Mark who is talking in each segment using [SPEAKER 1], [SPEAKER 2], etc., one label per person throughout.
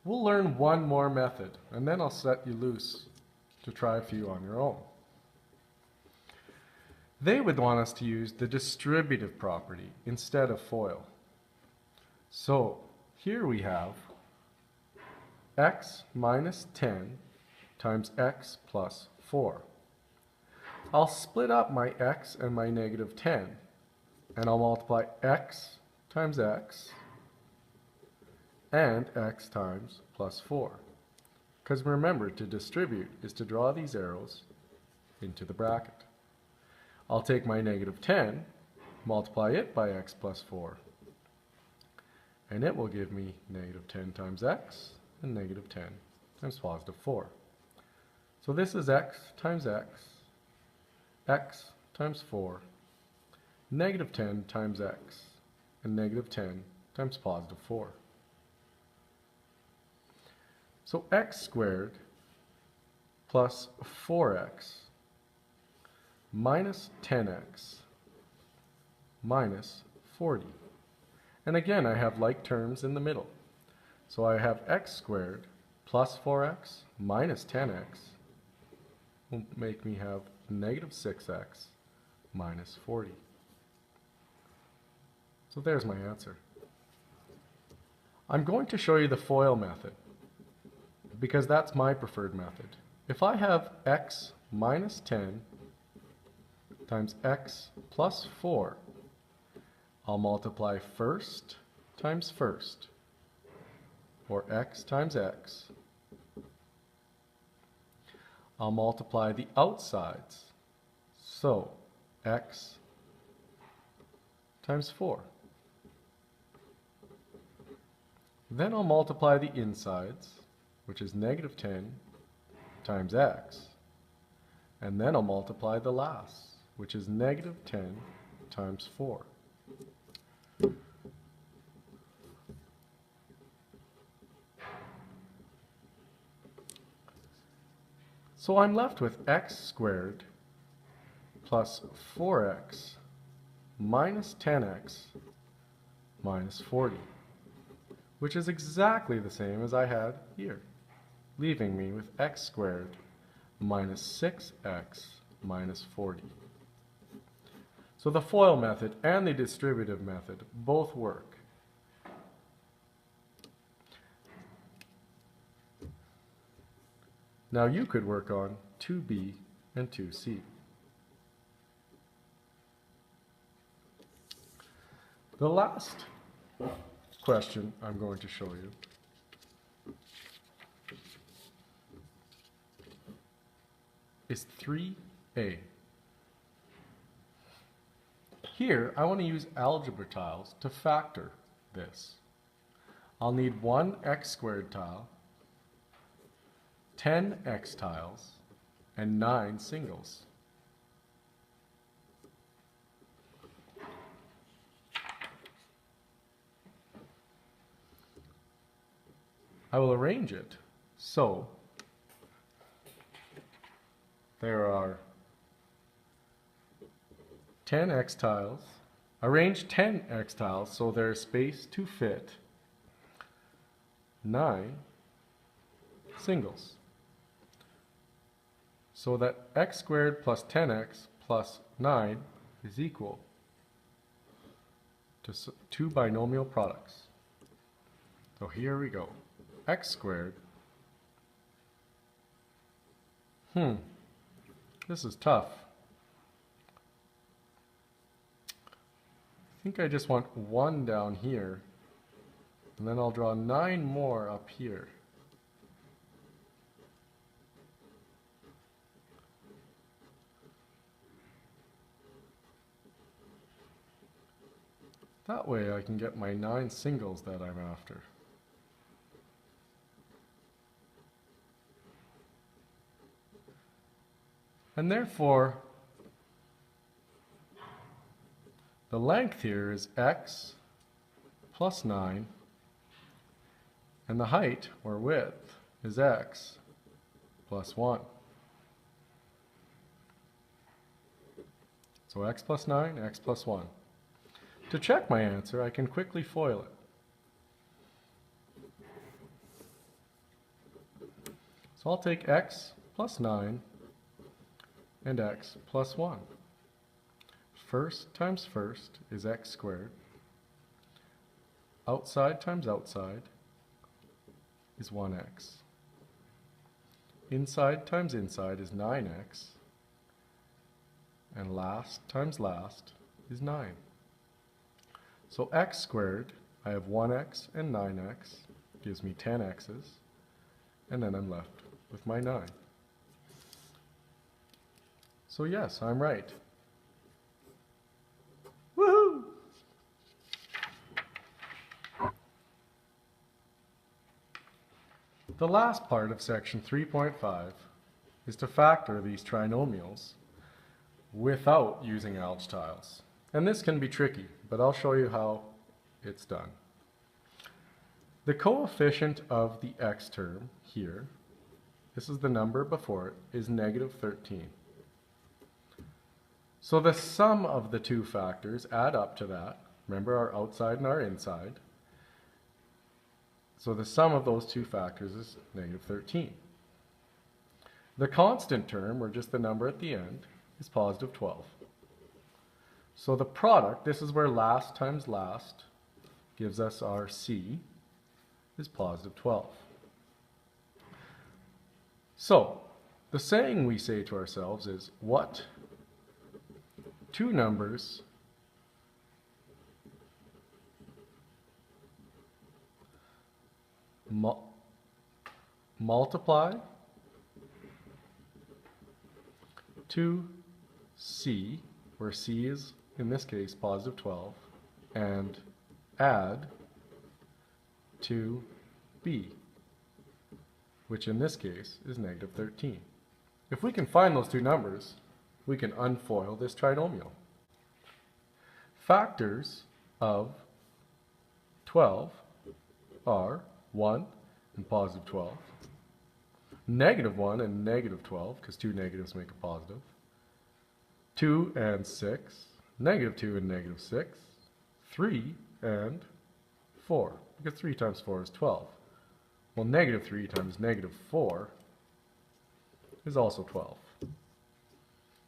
[SPEAKER 1] We'll learn one more method, and then I'll set you loose to try a few on your own. They would want us to use the distributive property instead of FOIL. So here we have x minus 10 times x plus 4. I'll split up my x and my negative 10, and I'll multiply x times x and x times plus 4. Because remember, to distribute is to draw these arrows into the bracket. I'll take my negative 10, multiply it by x plus 4, and it will give me negative 10 times x and negative 10 times positive 4. So this is x times x times 4, negative 10 times x, and negative 10 times positive 4. So x squared plus 4x minus 10x minus 40. And again, I have like terms in the middle. So I have x squared plus 4x minus 10x will make me have negative 6x minus 40. So there's my answer. I'm going to show you the FOIL method because that's my preferred method. If I have x minus 10 times x plus 4, I'll multiply first times first, or x times x. I'll multiply the outsides, so x times 4. Then I'll multiply the insides, which is negative 10 times x, and then I'll multiply the last, which is negative 10 times 4. So I'm left with x squared plus 4x minus 10x minus 40, which is exactly the same as I had here, leaving me with x squared minus 6x minus 40. So the FOIL method and the distributive method both work. Now you could work on 2b and 2c. The last question I'm going to show you is 3a. Here, I want to use algebra tiles to factor this. I'll need one x squared tile, 10 x tiles, and 9 singles. I will arrange it so there are 10 x tiles. Arrange 10 x tiles so there's space to fit 9 singles. So that x squared plus 10x plus 9 is equal to 2 binomial products. So here we go. X squared. This is tough. I think I just want 1 down here, and then I'll draw 9 more up here. That way I can get my 9 singles that I'm after. And therefore, the length here is x plus 9, and the height, or width, is x plus 1. So x plus 9, x plus 1. To check my answer, I can quickly FOIL it. So I'll take x plus 9 and x plus 1. First times first is x squared. Outside times outside is 1x. Inside times inside is 9x. And last times last is 9. So x squared, I have 1x and 9x, gives me 10x's, and then I'm left with my 9. So yes, I'm right. Woohoo! The last part of section 3.5 is to factor these trinomials without using algebra tiles. And this can be tricky, but I'll show you how it's done. The coefficient of the x term here, this is the number before it, is negative 13. So the sum of the two factors add up to that. Remember our outside and our inside. So the sum of those two factors is negative 13. The constant term, or just the number at the end, is positive 12. So the product, this is where last times last gives us our C, is positive 12. So the saying we say to ourselves is, what two numbers multiply to C, where C is, in this case, positive 12, and add to B, which in this case is negative 13. If we can find those two numbers, we can unfoil this trinomial. Factors of 12 are 1 and positive 12, negative 1 and negative 12, because two negatives make a positive, 2 and 6, negative 2 and negative 6, 3 and 4, because 3 times 4 is 12. Well, negative 3 times negative 4 is also 12.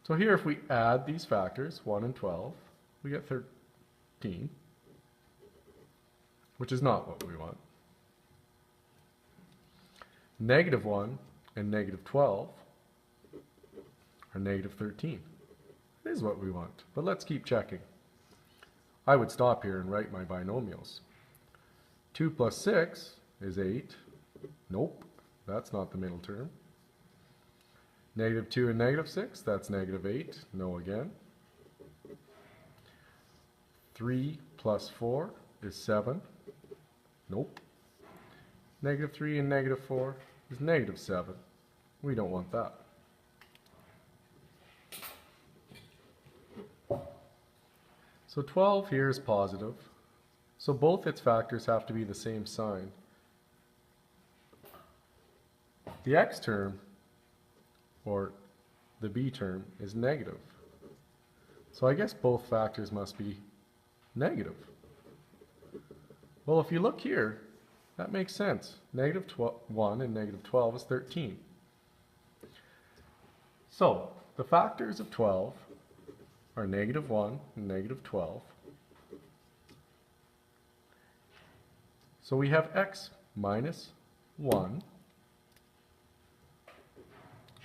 [SPEAKER 1] So here, if we add these factors, 1 and 12, we get 13, which is not what we want. Negative 1 and negative 12 are negative 13. It is what we want, but let's keep checking. I would stop here and write my binomials. 2 plus 6 is 8. Nope, that's not the middle term. Negative 2 and negative 6, that's negative 8. No again. 3 plus 4 is 7. Nope. Negative 3 and negative 4 is negative 7. We don't want that. So 12 here is positive. So both its factors have to be the same sign. The x term, or the b term, is negative. So I guess both factors must be negative. Well, if you look here, that makes sense. Negative 1 and negative 12 is 13. So the factors of 12 are negative 1 and negative 12. So we have x minus 1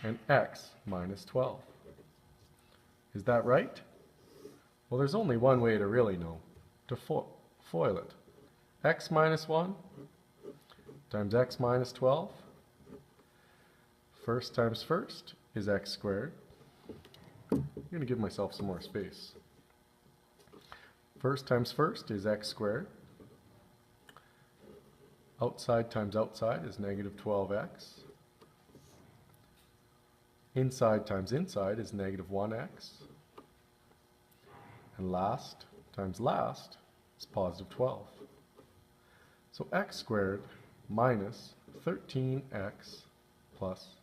[SPEAKER 1] and x minus 12. Is that right? Well, there's only one way to really know, to foil it. X minus 1 times x minus 12. First times first is x squared. I'm going to give myself some more space. First times first is x squared. Outside times outside is negative 12x. Inside times inside is negative 1x. And last times last is positive 12. So x squared minus 13x plus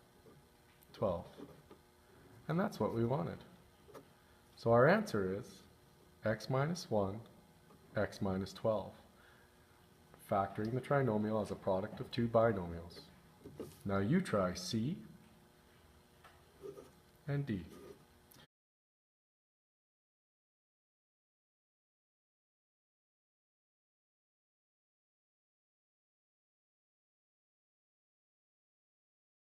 [SPEAKER 1] 12. And that's what we wanted. So our answer is x minus 1, x minus 12. Factoring the trinomial as a product of two binomials. Now you try C and D.